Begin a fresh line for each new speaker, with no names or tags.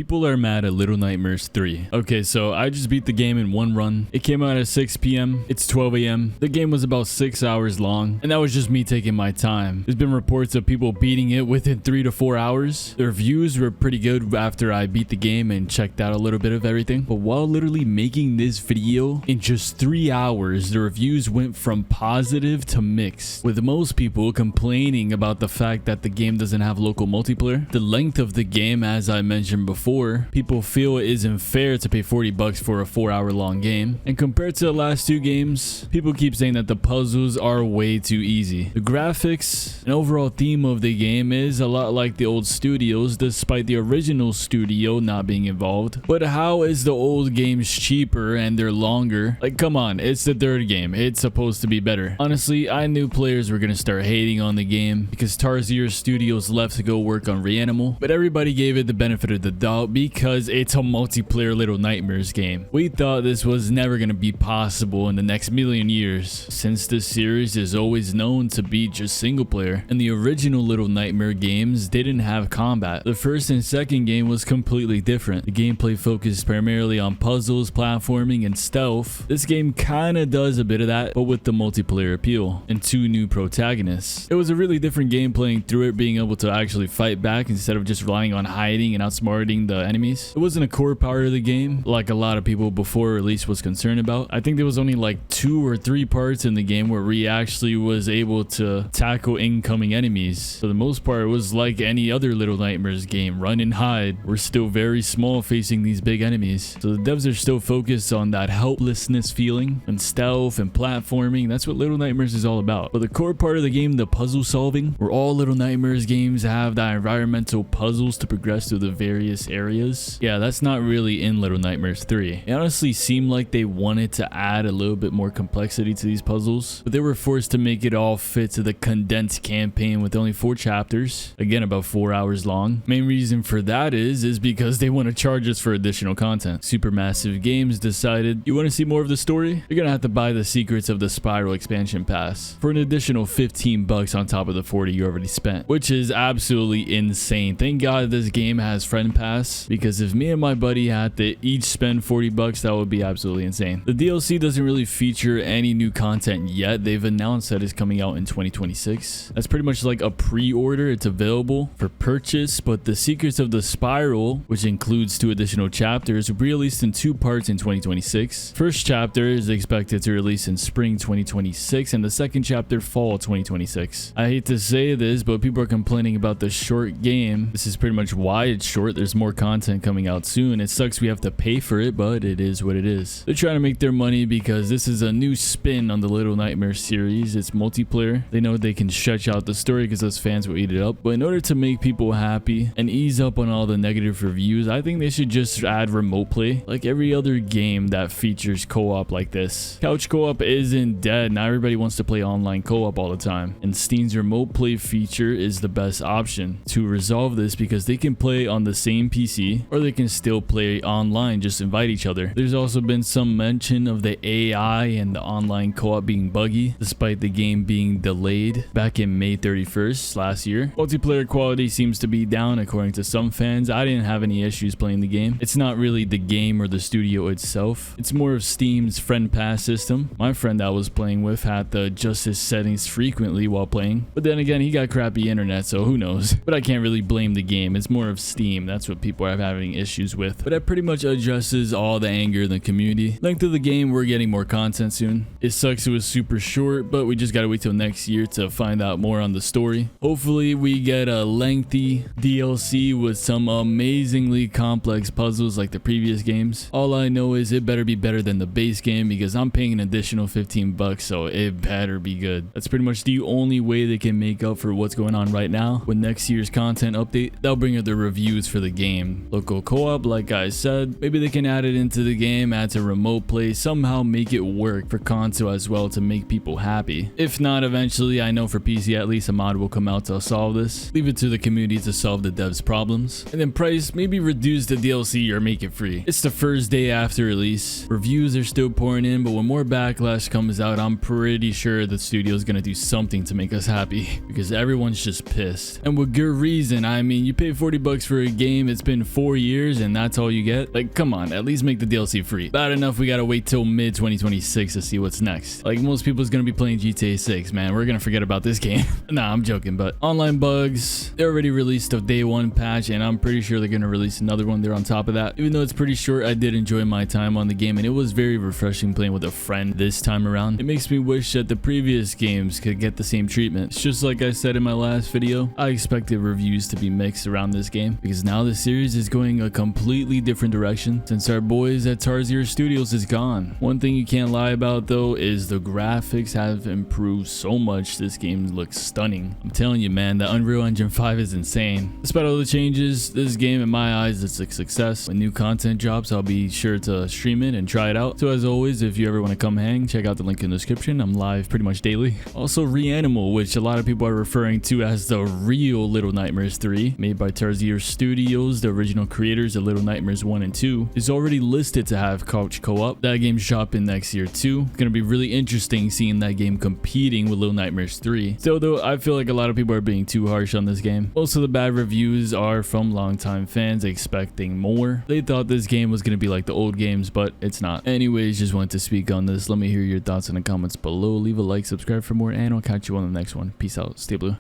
People are mad at Little Nightmares 3. Okay, so I just beat the game in one run. It came out at 6 p.m. It's 12 a.m. The game was about 6 hours long, and that was just me taking my time. There's been reports of people beating it within 3 to 4 hours. The reviews were pretty good after I beat the game and checked out a little bit of everything. But while literally making this video, in just 3 hours, the reviews went from positive to mixed, with most people complaining about the fact that the game doesn't have local multiplayer. The length of the game, as I mentioned before, people feel it isn't fair to pay 40 bucks for a 4-hour long game. And compared to the last two games, people keep saying that the puzzles are way too easy. The graphics and overall theme of the game is a lot like the old studios, despite the original studio not being involved. But how is the old games cheaper and they're longer? Like, come on, it's the third game. It's supposed to be better. Honestly, I knew players were gonna start hating on the game because Tarsier Studios left to go work on Reanimal, but everybody gave it the benefit of the doubt because it's a multiplayer Little Nightmares game. We thought this was never gonna be possible in the next million years, since this series is always known to be just single player, and the original Little Nightmare games didn't have combat. The first and second game was completely different. The gameplay focused primarily on puzzles, platforming, and stealth. This game kinda does a bit of that, but with the multiplayer appeal and two new protagonists. It was a really different game playing through it, being able to actually fight back instead of just relying on hiding and outsmarting the enemies. It wasn't a core part of the game like a lot of people before release was concerned about. I think there was only like 2 or 3 parts in the game where we actually was able to tackle incoming enemies. For the most part, it was like any other Little Nightmares game, run and hide. We're still very small facing these big enemies, so the devs are still focused on that helplessness feeling and stealth and platforming. That's what Little Nightmares is all about. But the core part of the game, the puzzle solving, where all Little Nightmares games have that environmental puzzles to progress through the various areas, yeah, that's not really in Little Nightmares 3. It honestly seemed like they wanted to add a little bit more complexity to these puzzles, but they were forced to make it all fit to the condensed campaign with only 4 chapters, again about 4 hours long. Main reason for that is because they want to charge us for additional content. Supermassive Games decided, you want to see more of the story? You're gonna have to buy the Secrets of the Spiral expansion pass for an additional 15 bucks on top of the 40 you already spent, which is absolutely insane. Thank God this game has friend pass, because if me and my buddy had to each spend 40 bucks, that would be absolutely insane. The DLC doesn't really feature any new content yet. They've announced that it's coming out in 2026. That's pretty much like a pre-order. It's available for purchase, but the Secrets of the Spiral, which includes 2 additional chapters, will be released in 2 parts in 2026. First chapter is expected to release in spring 2026, and the second chapter fall 2026. I hate to say this, but people are complaining about the short game. This is pretty much why it's short. There's more content coming out soon. It sucks we have to pay for it, but it is what it is. They're trying to make their money because this is a new spin on the Little Nightmares series. It's multiplayer. They know they can stretch out the story because those fans will eat it up, but in order to make people happy and ease up on all the negative reviews, I think they should just add remote play like every other game that features co-op like this. Couch co-op isn't dead. Not everybody wants to play online co-op all the time, and Steam's remote play feature is the best option to resolve this, because they can play on the same PC or they can still play online, just invite each other. There's also been some mention of the AI and the online co-op being buggy despite the game being delayed back in May 31st last year. Multiplayer quality seems to be down according to some fans. I didn't have any issues playing the game. It's not really the game or the studio itself. It's more of Steam's friend pass system. My friend I was playing with had to adjust his settings frequently while playing, but then again, he got crappy internet, so who knows. But I can't really blame the game. It's more of Steam. That's what people are having issues with. But that pretty much addresses all the anger in the community. Length of the game, we're getting more content soon. It sucks it was super short, but we just gotta wait till next year to find out more on the story. Hopefully we get a lengthy DLC with some amazingly complex puzzles like the previous games. All I know is it better be better than the base game, because I'm paying an additional 15 bucks, so it better be good. That's pretty much the only way they can make up for what's going on right now. With next year's content update, they'll bring up the reviews for the game. Local co-op, like I said, maybe they can add it into the game, add to remote play, somehow make it work for console as well to make people happy. If not, eventually, I know for PC at least, a mod will come out to solve this. Leave it to the community to solve the devs' problems. And then price, maybe reduce the DLC or make it free. It's the first day after release. Reviews are still pouring in, but when more backlash comes out, I'm pretty sure the studio is gonna do something to make us happy, because everyone's just pissed. And with good reason. I mean, you pay 40 bucks for a game, it's been been 4 years and that's all you get? Like, come on, at least make the DLC free. Bad enough we gotta wait till mid 2026 to see what's next. Like, most people's gonna be playing GTA 6, man. We're gonna forget about this game. Nah, I'm joking, but online bugs, they already released a day 1 patch, and I'm pretty sure they're gonna release another one there on top of that. Even though it's pretty short, I did enjoy my time on the game, and it was very refreshing playing with a friend this time around. It makes me wish that the previous games could get the same treatment. It's just like I said in my last video, I expected reviews to be mixed around this game, because now the series is going a completely different direction since our boys at Tarsier Studios is gone. One thing you can't lie about though is the graphics have improved so much. This game looks stunning. I'm telling you, man, the Unreal Engine 5 is insane. Despite all the changes, this game in my eyes is a success. When new content drops, I'll be sure to stream it and try it out. So as always, if you ever want to come hang, check out the link in the description. I'm live pretty much daily. Also, Reanimal, which a lot of people are referring to as the real Little Nightmares 3, made by Tarsier Studios, the original creators of Little Nightmares 1 and 2, is already listed to have couch co-op. That game's dropping next year too. It's gonna be really interesting seeing that game competing with Little Nightmares 3. Still though, I feel like a lot of people are being too harsh on this game. Most of the bad reviews are from longtime fans expecting more. They thought this game was gonna be like the old games, but it's not. Anyways, just wanted to speak on this. Let me hear your thoughts in the comments below. Leave a like, subscribe for more, and I'll catch you on the next one. Peace out. Stay blue.